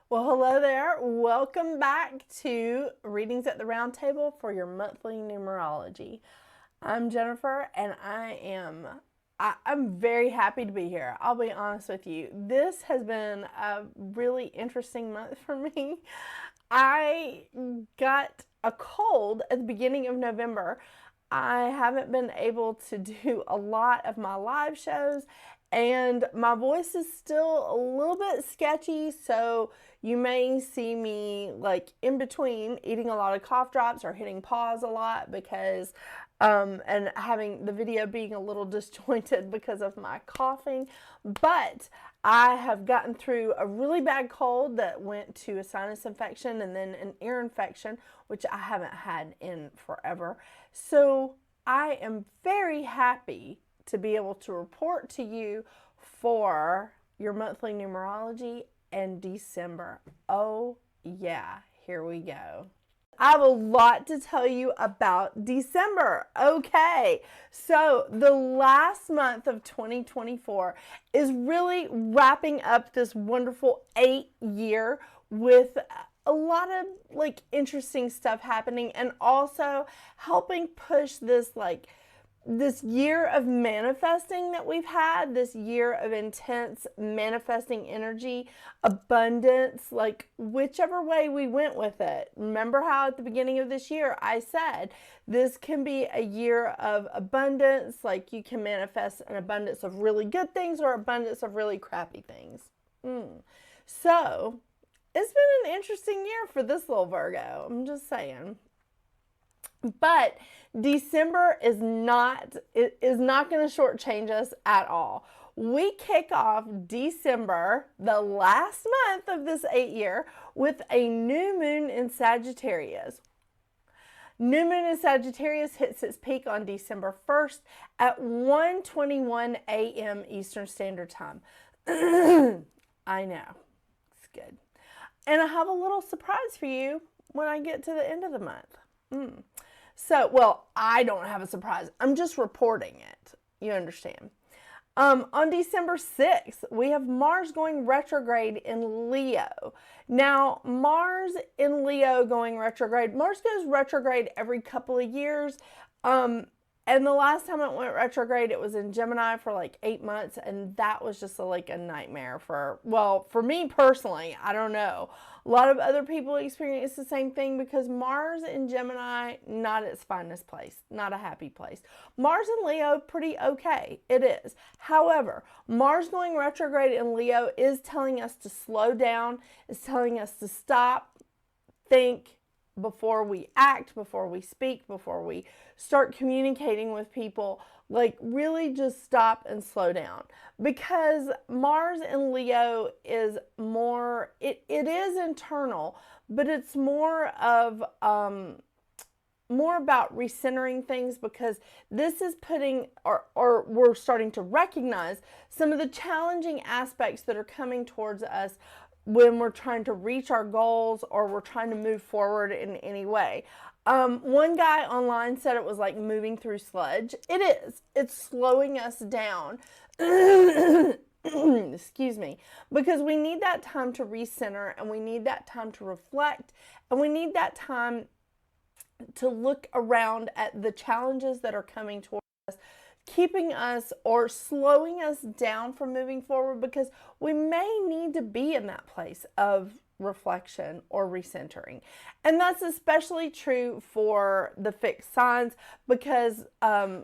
Well, hello there. Welcome back to Readings at the Round Table for your monthly numerology. I'm Jennifer, and I'm very happy to be here. I'll be honest with you. This has been a really interesting month for me. I got a cold at the beginning of November. I haven't been able to do a lot of my live shows, and my voice is still a little bit sketchy, so you may see me like in between eating a lot of cough drops or hitting pause a lot because and having the video being a little disjointed because of my coughing. But I have gotten through a really bad cold that went to a sinus infection and then an ear infection, which I haven't had in forever. So I am very happy to be able to report to you for your monthly numerology in December. Oh yeah, here we go. I have a lot to tell you about December. Okay, so the last month of 2024 is really wrapping up this wonderful 8-year with a lot of like interesting stuff happening, and also helping push this year of manifesting that we've had, this year of intense manifesting energy, abundance, like whichever way we went with it. Remember how at the beginning of this year I said this can be a year of abundance, like you can manifest an abundance of really good things or abundance of really crappy things. So it's been an interesting year for this little Virgo, I'm just saying. But December is not going to shortchange us at all. We kick off December, the last month of this 8-year, with a new moon in Sagittarius. New moon in Sagittarius hits its peak on December 1st at 1:21 a.m. Eastern Standard Time. I know. It's good. And I have a little surprise for you when I get to the end of the month. So, well, I don't have a surprise. I'm just reporting it. You understand. On December 6th, we have Mars going retrograde in Leo. Now, Mars in Leo going retrograde. Mars goes retrograde every couple of years. And the last time it went retrograde, it was in Gemini for like 8 months. And that was just like a nightmare for me personally. I don't know. A lot of other people experience the same thing because Mars in Gemini, not its finest place, not a happy place. Mars in Leo, pretty okay. It is. However, Mars going retrograde in Leo is telling us to slow down, is telling us to stop, think, before we act, before we speak, before we start communicating with people. Like, really just stop and slow down, because Mars in Leo is more, it is internal, but it's more of more about recentering things, because this is putting, or we're starting to recognize some of the challenging aspects that are coming towards us when we're trying to reach our goals or we're trying to move forward in any way. One guy online said it was like moving through sludge. It is. It's slowing us down. Excuse me. Because we need that time to recenter, and we need that time to reflect, and we need that time to look around at the challenges that are coming towards us, keeping us or slowing us down from moving forward, because we may need to be in that place of reflection or recentering. And that's especially true for the fixed signs, because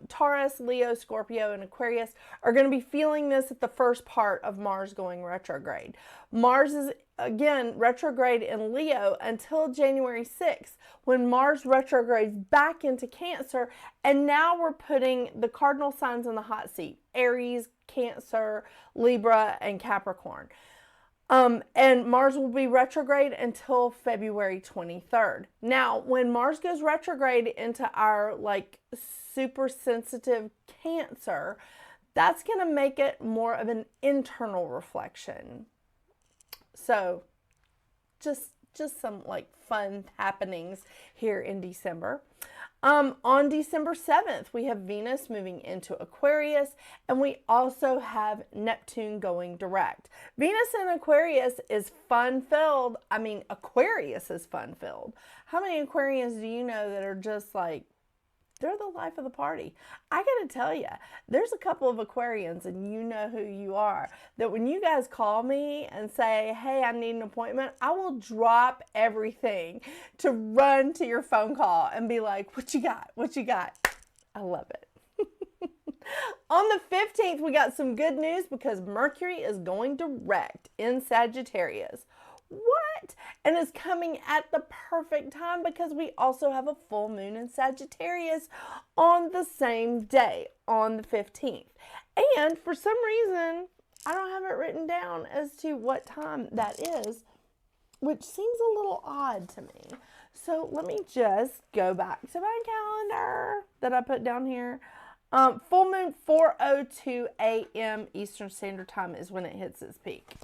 Taurus, Leo, Scorpio, and Aquarius are going to be feeling this at the first part of Mars going retrograde. Mars is again retrograde in Leo until January 6th, when Mars retrogrades back into Cancer, and now we're putting the cardinal signs in the hot seat: Aries, Cancer, Libra, and Capricorn. And Mars will be retrograde until February 23rd. Now, when Mars goes retrograde into our like super sensitive Cancer, that's going to make it more of an internal reflection. So just some like fun happenings here in December. On December 7th, we have Venus moving into Aquarius, and we also have Neptune going direct. Venus in Aquarius is fun-filled. I mean, Aquarius is fun-filled. How many Aquarians do you know that are just like, they're the life of the party? I gotta tell you, there's a couple of Aquarians, and you know who you are, that when you guys call me and say, hey, I need an appointment, I will drop everything to run to your phone call and be like, what you got? What you got? I love it. On the 15th, we got some good news because Mercury is going direct in Sagittarius. What? And it's coming at the perfect time because we also have a full moon in Sagittarius on the same day, on the 15th. And for some reason, I don't have it written down as to what time that is, which seems a little odd to me. So let me just go back to my calendar that I put down here. Full moon 4:02 a.m. Eastern Standard Time is when it hits its peak.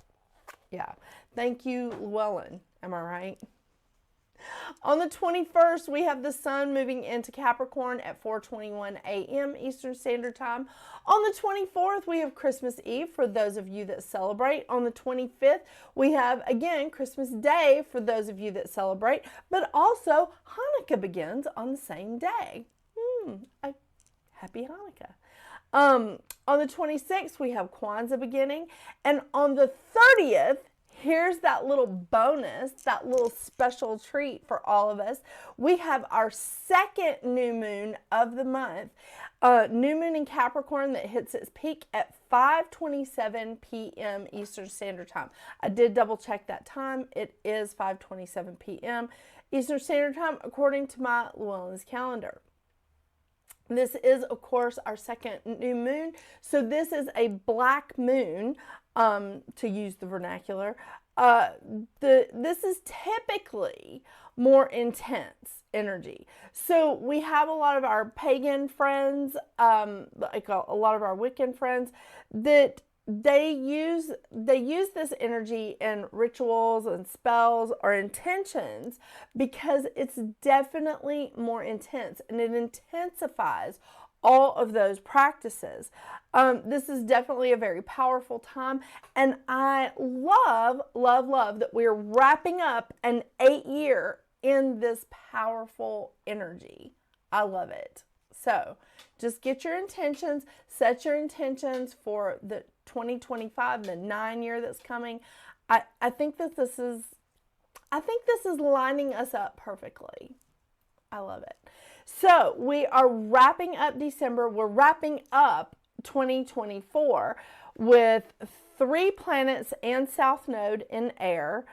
Yeah. Thank you, Llewellyn. Am I right? On the 21st, we have the sun moving into Capricorn at 4:21 a.m. Eastern Standard Time. On the 24th, we have Christmas Eve for those of you that celebrate. On the 25th, we have, again, Christmas Day for those of you that celebrate. But also, Hanukkah begins on the same day. Happy Hanukkah. On the 26th, we have Kwanzaa beginning. And on the 30th, here's that little bonus, that little special treat for all of us. We have our second new moon of the month. New moon in Capricorn that hits its peak at 5:27 p.m. Eastern Standard Time. I did double check that time. It is 5:27 p.m. Eastern Standard Time according to my Llewellyn's calendar. This is, of course, our second new moon. So this is a black moon, to use the vernacular. This is typically more intense energy. So we have a lot of our pagan friends, like a lot of our Wiccan friends, that they use this energy in rituals and spells or intentions because it's definitely more intense and it intensifies all of those practices. This is definitely a very powerful time, and I love that we're wrapping up an 8-year in this powerful energy. I love it. So just get your intentions, set your intentions for the 2025, the 9-year that's coming. I think this is lining us up perfectly. I love it. So we are wrapping up December. We're wrapping up 2024 with 3 planets and South Node in air,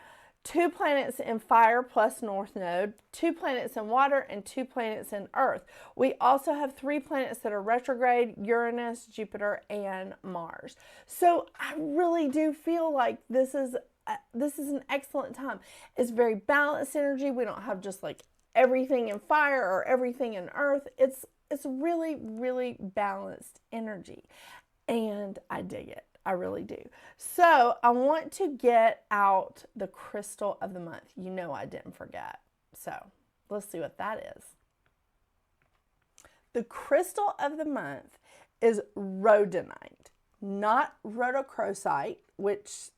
2 planets in fire plus North Node, 2 planets in water, and 2 planets in earth. We also have 3 planets that are retrograde: Uranus, Jupiter, and Mars. So I really do feel like this is an excellent time. It's very balanced energy. We don't have just like everything in fire or everything in earth. It's really, really balanced energy, and I dig it. I really do. So I want to get out the crystal of the month. You know I didn't forget. So let's see what that is. The crystal of the month is rhodonite, not rhodochrosite, which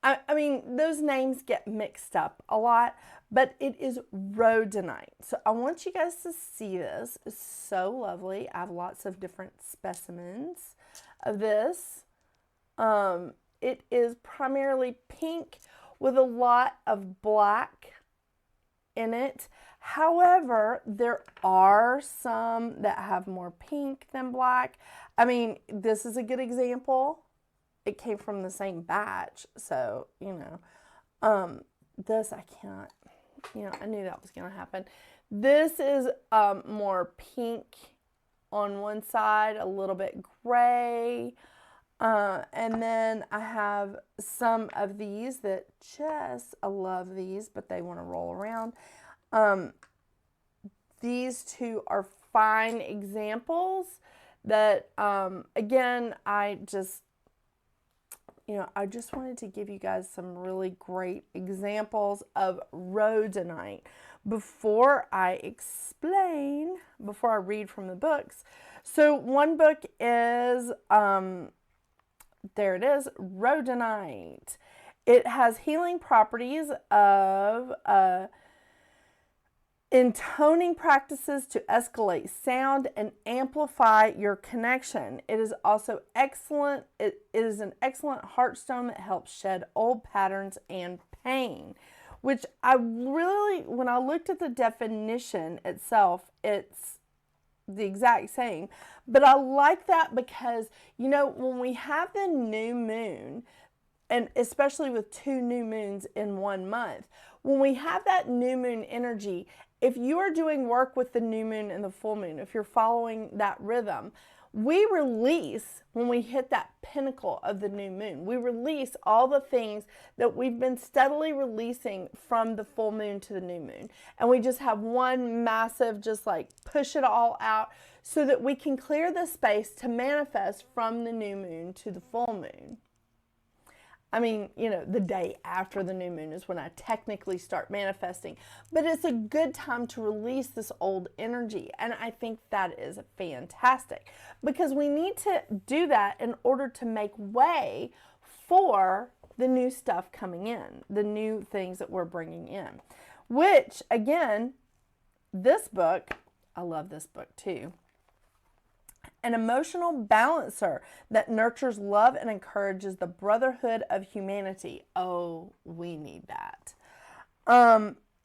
I mean, those names get mixed up a lot, but it is rhodonite. So I want you guys to see this. It's so lovely. I have lots of different specimens of this. It is primarily pink with a lot of black in it. However, there are some that have more pink than black. I mean, this is a good example. It came from the same batch, so, you know, this I can't, you know, I knew that was going to happen. This is more pink on one side, a little bit gray. And then I have some of these that I love these, but they want to roll around. These 2 are fine examples that, again, I just wanted to give you guys some really great examples of rhodonite before I read from the books. So one book is, there it is, rhodonite. It has healing properties of intoning practices to escalate sound and amplify your connection. It is also excellent. It is an excellent heartstone that helps shed old patterns and pain, which when I looked at the definition itself, it's the exact same. But I like that because, when we have the new moon, and especially with 2 new moons in 1 month, when we have that new moon energy, if you are doing work with the new moon and the full moon, if you're following that rhythm, we release, when we hit that pinnacle of the new moon, we release all the things that we've been steadily releasing from the full moon to the new moon. And we just have one massive, just like push it all out so that we can clear the space to manifest from the new moon to the full moon. I mean, the day after the new moon is when I technically start manifesting. But it's a good time to release this old energy. And I think that is fantastic because we need to do that in order to make way for the new stuff coming in, the new things that we're bringing in. Which, again, this book, I love this book too. An emotional balancer that nurtures love and encourages the brotherhood of humanity. Oh, we need that.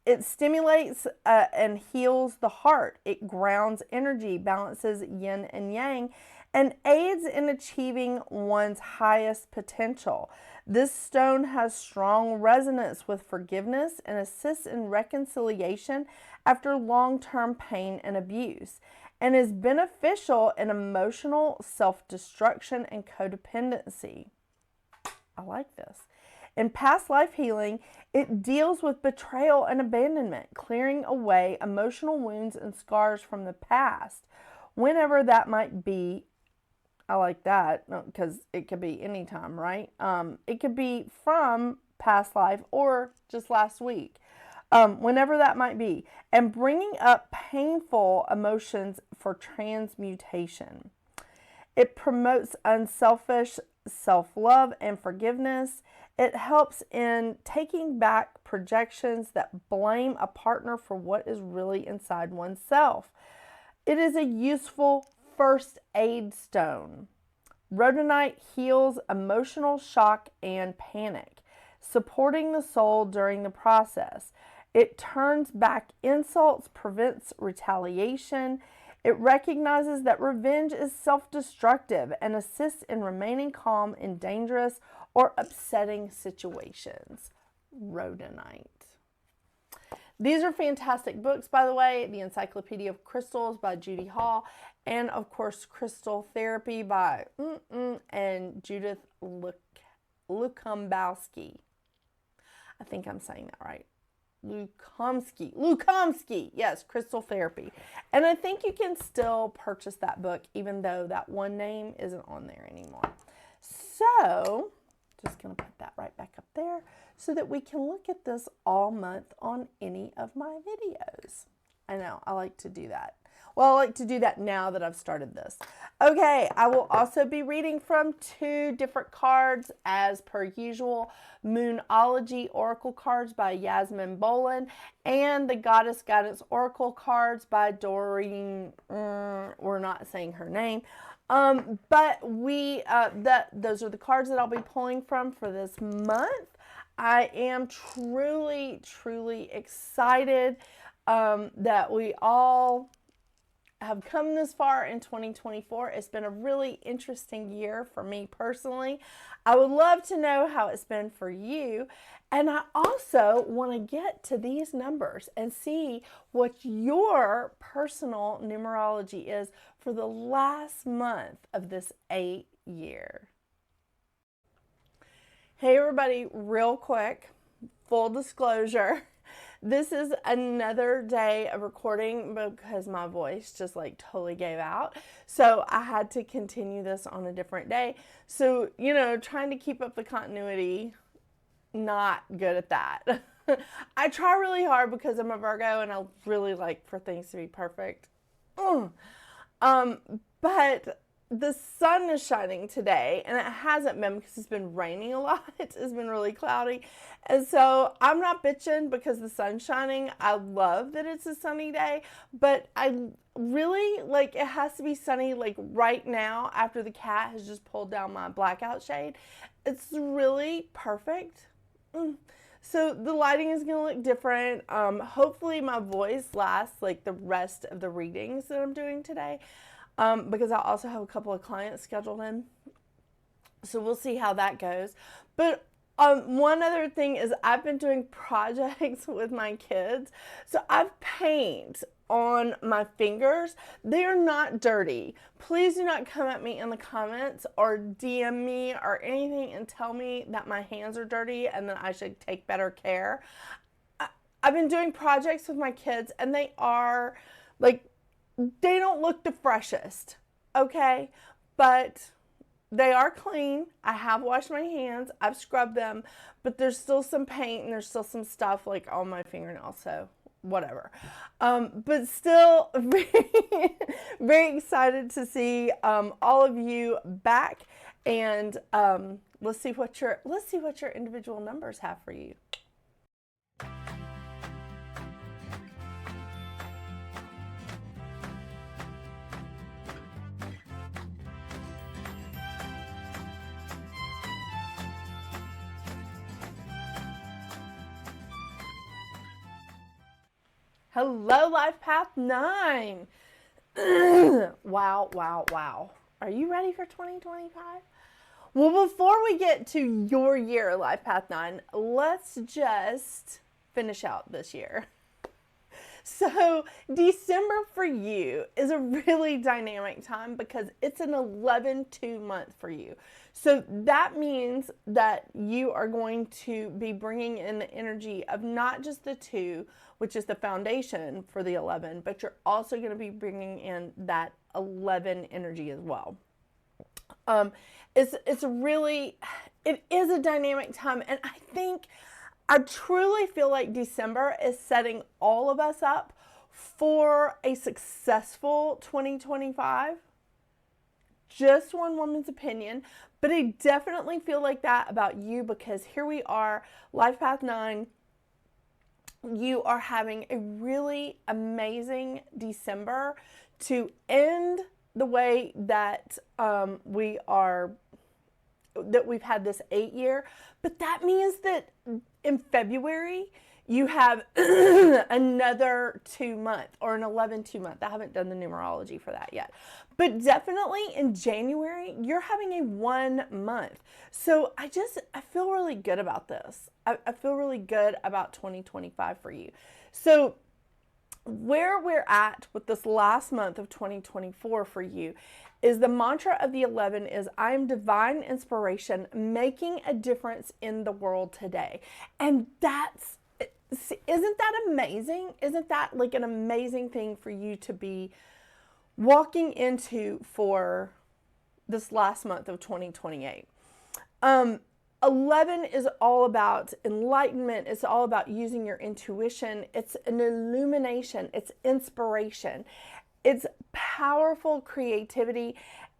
It stimulates and heals the heart. It grounds energy, balances yin and yang, and aids in achieving one's highest potential. This stone has strong resonance with forgiveness and assists in reconciliation after long-term pain and abuse, and is beneficial in emotional self-destruction and codependency. I like this. In past life healing, it deals with betrayal and abandonment, clearing away emotional wounds and scars from the past, whenever that might be. I like that because it could be anytime, right? It could be from past life or just last week. Whenever that might be, and bringing up painful emotions for transmutation. It promotes unselfish self-love and forgiveness. It helps in taking back projections that blame a partner for what is really inside oneself. It is a useful first aid stone. Rhodonite heals emotional shock and panic, supporting the soul during the process. It turns back insults, prevents retaliation. It recognizes that revenge is self-destructive and assists in remaining calm in dangerous or upsetting situations. Rhodonite. These are fantastic books, by the way. The Encyclopedia of Crystals by Judy Hall, and of course, Crystal Therapy by and Judith Lukombowski. I think I'm saying that right. Lukomsky, yes, Crystal Therapy. And I think you can still purchase that book even though that one name isn't on there anymore. So, just going to put that right back up there so that we can look at this all month on any of my videos. I know, I like to do that. Well, I like to do that now that I've started this. Okay, I will also be reading from 2 different cards as per usual. Moonology Oracle cards by Yasmin Boland and the Goddess Guidance Oracle cards by Doreen, we're not saying her name. But those are the cards that I'll be pulling from for this month. I am truly, truly excited that we all have come this far in 2024. It's been a really interesting year for me personally. I would love to know how it's been for you. And I also want to get to these numbers and see what your personal numerology is for the last month of this 8-year. Hey everybody, real quick, full disclosure. This is another day of recording because my voice just like totally gave out. So I had to continue this on a different day. So, trying to keep up the continuity, not good at that. I try really hard because I'm a Virgo and I really like for things to be perfect. But the sun is shining today, and it hasn't been because it's been raining a lot. It's been really cloudy. And so I'm not bitching because the sun's shining. I love that it's a sunny day, but I really like it has to be sunny like right now after the cat has just pulled down my blackout shade. It's really perfect. So the lighting is going to look different. Hopefully my voice lasts like the rest of the readings that I'm doing today. Because I also have a couple of clients scheduled in. So we'll see how that goes. But one other thing is I've been doing projects with my kids. So I've paint on my fingers. They're not dirty. Please do not come at me in the comments or DM me or anything and tell me that my hands are dirty and that I should take better care. I've been doing projects with my kids and they are like, they don't look the freshest, okay? But they are clean. I have washed my hands. I've scrubbed them. But there's still some paint and there's still some stuff like on my fingernails. So whatever. But still very, very excited to see all of you back. And let's see what your individual numbers have for you. Hello, Life Path 9. Wow. Are you ready for 2025? Well, before we get to your year, Life Path 9, let's just finish out this year. So December for you is a really dynamic time because it's an 11-2 month for you. So that means that you are going to be bringing in the energy of not just the 2, which is the foundation for the 11, but you're also going to be bringing in that 11 energy as well. It is a dynamic time, and I truly feel like December is setting all of us up for a successful 2025. Just one woman's opinion, but I definitely feel like that about you because here we are, Life Path 9. You are having a really amazing December to end the way that we've had this 8 year, but that means that in February you have another 2 month or an 11-2 month. I haven't done the numerology for that yet, but definitely in January you're having a 1 month. So I feel really good about this. I feel really good about 2025 for you. So where we're at with this last month of 2024 for you is the mantra of the 11 is I am divine inspiration making a difference in the world today. And isn't that amazing? Isn't that like an amazing thing for you to be walking into for this last month of 2028? 11 is all about enlightenment. It's all about using your intuition. It's an illumination. It's inspiration. It's powerful creativity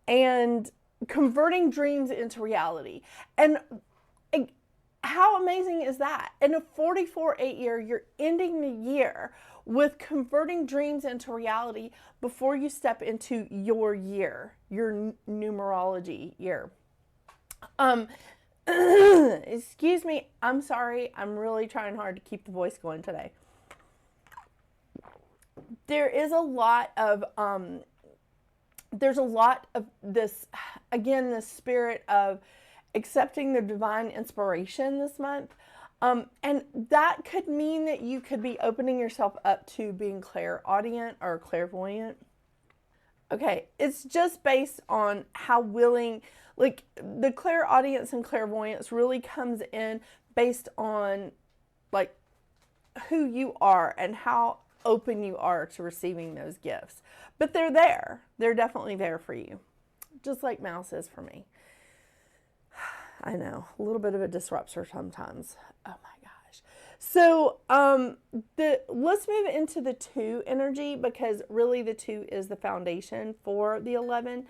and converting dreams into reality. And how amazing is that? In a 44-8 year, you're ending the year with converting dreams into reality before you step into your year, your numerology year. Excuse me, I'm sorry. I'm really trying hard to keep the voice going today. There's a lot of this, again, the spirit of accepting the divine inspiration this month. And that could mean that you could be opening yourself up to being clairaudient or clairvoyant. Okay, it's just based on how willing, like the clairaudience and clairvoyance really comes in based on like who you are and how open you are to receiving those gifts. But they're there. They're definitely there for you. Just like Mouse is for me. I know, a little bit of a disruptor sometimes. Oh my gosh. So let's move into the 2 energy, because really the 2 is the foundation for the 11.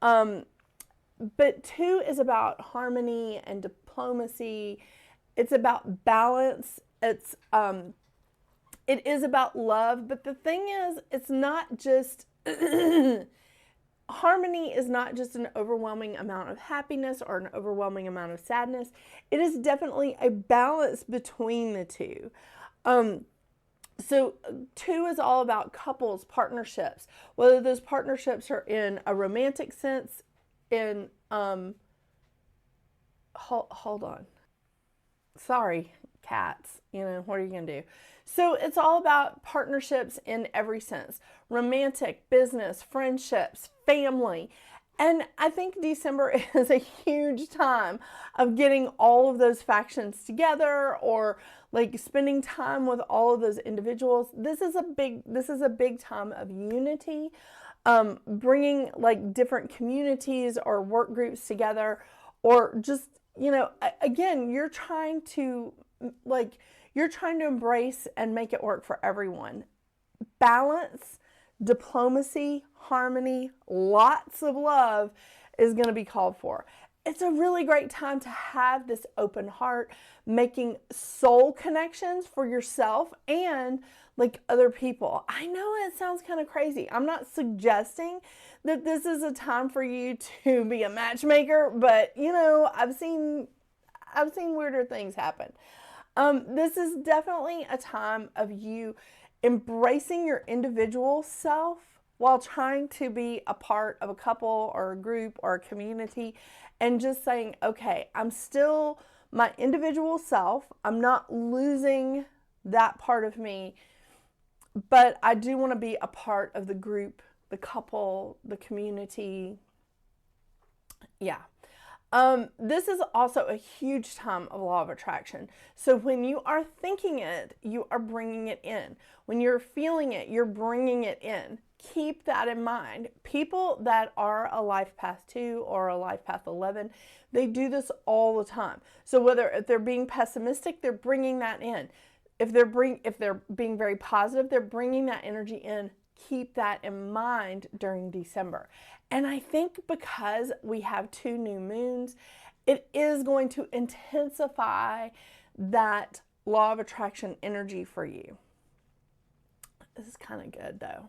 But 2 is about harmony and diplomacy. It's about balance. It is about love. But the thing is, it's not just harmony is not just an overwhelming amount of happiness or an overwhelming amount of sadness. It is definitely a balance between the 2. So 2 is all about couples, partnerships, whether those partnerships are in a romantic sense, in, hold on. Sorry, cats, what are you going to do? So it's all about partnerships in every sense: romantic, business, friendships, family. And I think December is a huge time of getting all of those factions together, or like spending time with all of those individuals. This is a big time of unity, bringing like different communities or work groups together, or just, again, you're trying to embrace and make it work for everyone. Balance, diplomacy, harmony, lots of love is going to be called for. It's a really great time to have this open heart, making soul connections for yourself and like other people. I know it sounds kind of crazy. I'm not suggesting that this is a time for you to be a matchmaker, but I've seen weirder things happen. This is definitely a time of you embracing your individual self while trying to be a part of a couple or a group or a community, and just saying, okay, I'm still my individual self. I'm not losing that part of me, but I do want to be a part of the group, the couple, the community. Yeah. This is also a huge time of law of attraction. So when you are thinking it, you are bringing it in. When you're feeling it, you're bringing it in. Keep that in mind. People that are a life path 2 or a life path 11, they do this all the time. So if they're being pessimistic, they're bringing that in. If they're being very positive, they're bringing that energy in. Keep that in mind during December. And I think because we have 2 new moons, it is going to intensify that law of attraction energy for you. This is kind of good though.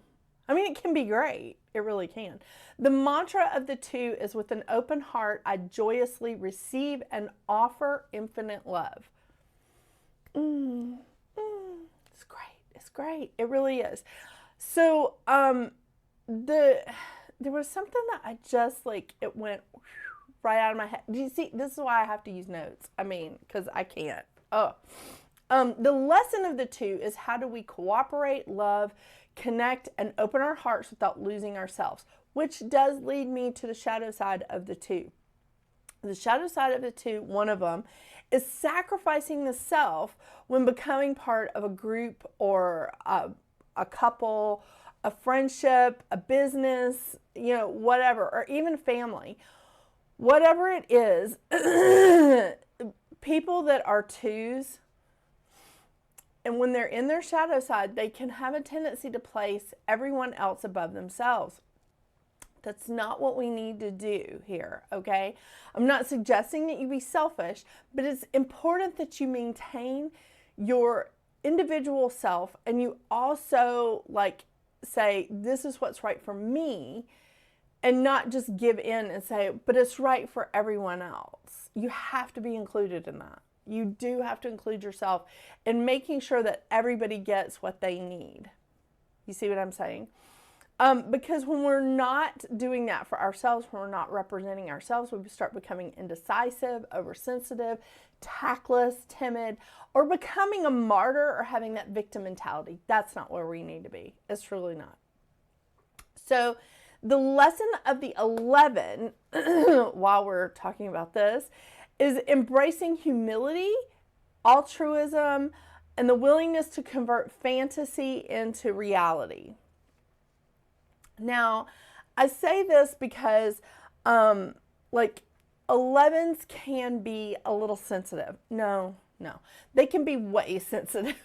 I mean, it can be great. It really can. The mantra of the 2 is, with an open heart, I joyously receive and offer infinite love. It's great. It's great. It really is. So, there was something that I just it went right out of my head. Do you see? This is why I have to use notes. I mean, because I can't. The lesson of the 2 is, how do we cooperate, love, connect, and open our hearts without losing ourselves? Which does lead me to the shadow side of the 2. The shadow side of the 2, one of them, is sacrificing the self when becoming part of a group or a couple, a friendship, a business, whatever, or even family. Whatever it is, people that are 2s, and when they're in their shadow side, they can have a tendency to place everyone else above themselves. That's not what we need to do here, okay? I'm not suggesting that you be selfish, but it's important that you maintain your individual self, and you also say, this is what's right for me, and not just give in and say, but it's right for everyone else. You have to be included in that. You do have to include yourself in making sure that everybody gets what they need. You see what I'm saying? Because when we're not doing that for ourselves, when we're not representing ourselves, we start becoming indecisive, oversensitive, tactless, timid, or becoming a martyr or having that victim mentality. That's not where we need to be. It's really not. So the lesson of the 11, while we're talking about this, is embracing humility, altruism, and the willingness to convert fantasy into reality. Now, I say this because, like, 11s can be a little sensitive. No, they can be way sensitive.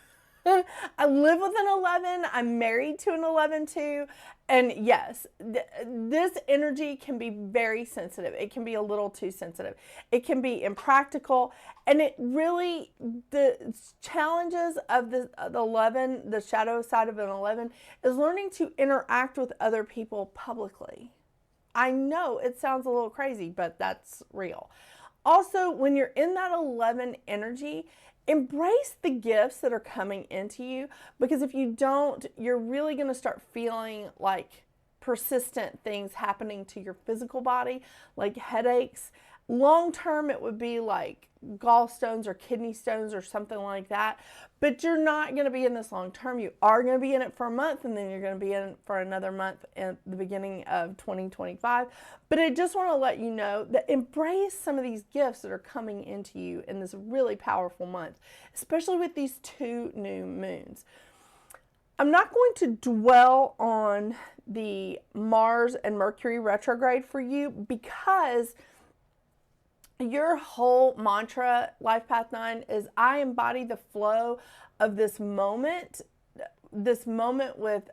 I live with an 11. I'm married to an 11 too. And yes, this energy can be very sensitive. It can be a little too sensitive. It can be impractical. And it really, the challenges of the 11, the shadow side of an 11, is learning to interact with other people publicly. I know it sounds a little crazy, but that's real. Also, when you're in that 11 energy, embrace the gifts that are coming into you, because if you don't, you're really going to start feeling like persistent things happening to your physical body, like headaches. Long term, it would be like gallstones or kidney stones or something like that. But you're not going to be in this long term. You are going to be in it for a month, and then you're going to be in it for another month at the beginning of 2025. But I just want to let you know that embrace some of these gifts that are coming into you in this really powerful month, especially with these 2 new moons. I'm not going to dwell on the Mars and Mercury retrograde for you, because your whole mantra, Life Path 9, is I embody the flow of this moment with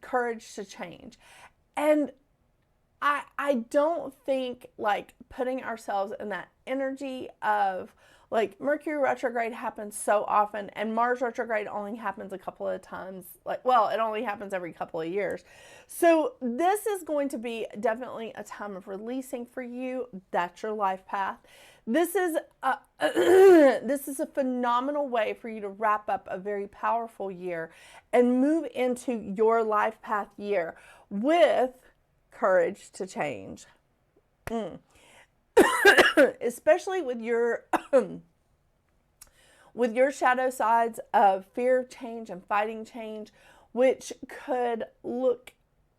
courage to change. And I don't think like putting ourselves in that energy of, like, Mercury retrograde happens so often, and Mars retrograde only happens a couple of times. Like, well, it only happens every couple of years. So this is going to be definitely a time of releasing for you. That's your life path. This is a phenomenal way for you to wrap up a very powerful year and move into your life path year with courage to change. Especially with your shadow sides of fear of change and fighting change, which could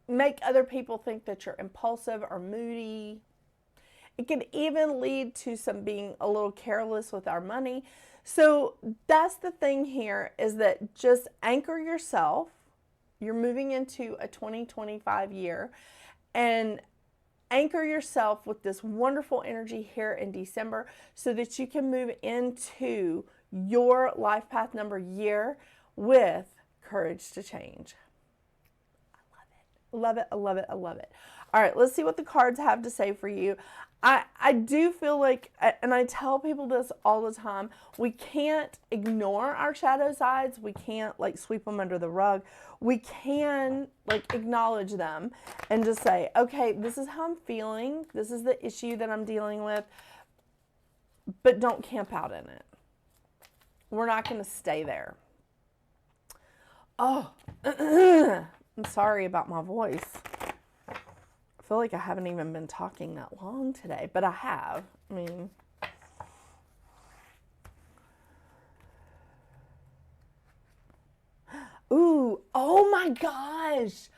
make other people think that you're impulsive or moody. It can even lead to some being a little careless with our money. So that's the thing here, is that just anchor yourself. You're moving into a 2025 year, and anchor yourself with this wonderful energy here in December, so that you can move into your life path number year with courage to change. I love it. I love it. I love it. All right, let's see what the cards have to say for you. I do feel like, and I tell people this all the time, we can't ignore our shadow sides. We can't like sweep them under the rug. We can like acknowledge them and just say, okay, this is how I'm feeling. This is the issue that I'm dealing with. But don't camp out in it. We're not going to stay there. Oh, I'm sorry about my voice. I feel like I haven't even been talking that long today, but I have. I mean, ooh, oh my gosh.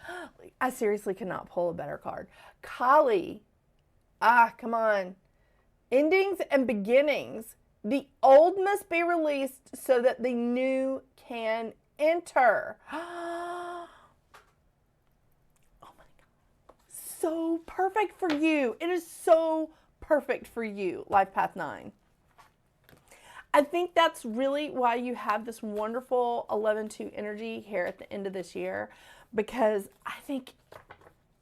I seriously cannot pull a better card. Kali. Come on. Endings and beginnings. The old must be released so that the new can enter. So perfect for you. It is so perfect for you, Life Path 9. I think that's really why you have this wonderful 11-2 energy here at the end of this year, because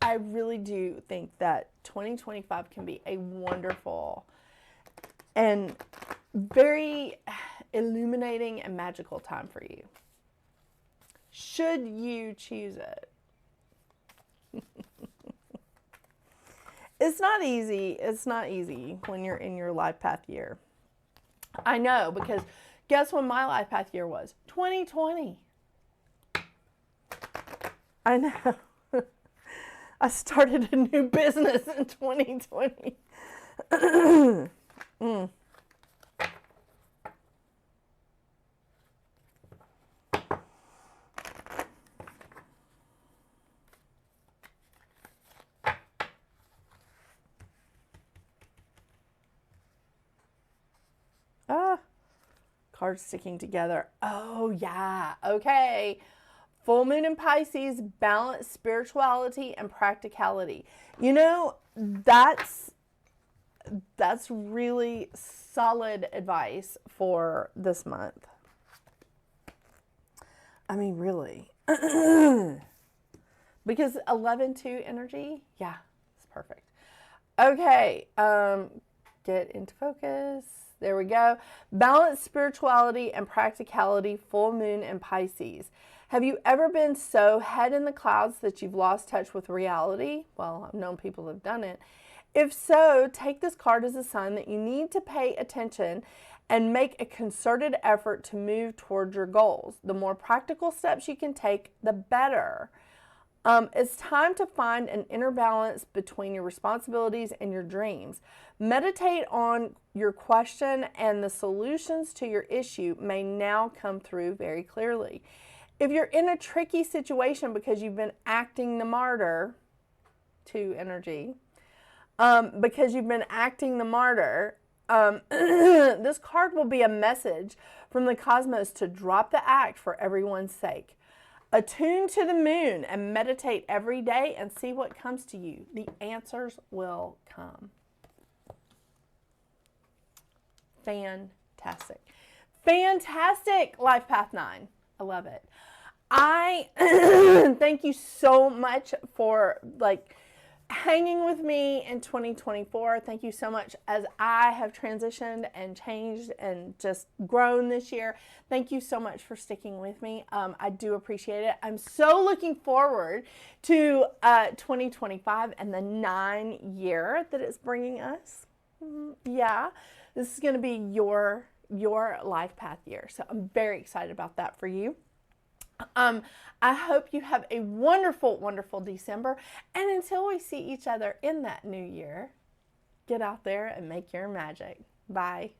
I really do think that 2025 can be a wonderful and very illuminating and magical time for you, should you choose it. It's not easy. It's not easy when you're in your life path year. I know, because guess when my life path year was? 2020. I know. I started a new business in 2020. Cards sticking together. Oh, yeah. Okay. Full moon in Pisces, balance spirituality and practicality. You know, that's really solid advice for this month. I mean, really. Because 11-2 energy, yeah, it's perfect. Okay, get into focus. There we go. Balance spirituality and practicality, full moon in Pisces. Have you ever been so head in the clouds that you've lost touch with reality? Well, I've known people who have done it. If so, take this card as a sign that you need to pay attention and make a concerted effort to move towards your goals. The more practical steps you can take, the better. It's time to find an inner balance between your responsibilities and your dreams. Meditate on your question, and the solutions to your issue may now come through very clearly. If you're in a tricky situation because you've been acting the martyr, 2 energy, because you've been acting the martyr, this card will be a message from the cosmos to drop the act for everyone's sake. Attune to the moon and meditate every day and see what comes to you. The answers will come. Fantastic. Fantastic. Life Path 9. I love it. I thank you so much for hanging with me in 2024. Thank you so much as I have transitioned and changed and just grown this year. Thank you so much for sticking with me. I do appreciate it. I'm so looking forward to 2025 and the 9-year that it's bringing us. Yeah, this is going to be your life path year. So I'm very excited about that for you. I hope you have a wonderful, wonderful December. And until we see each other in that new year, get out there and make your magic. Bye.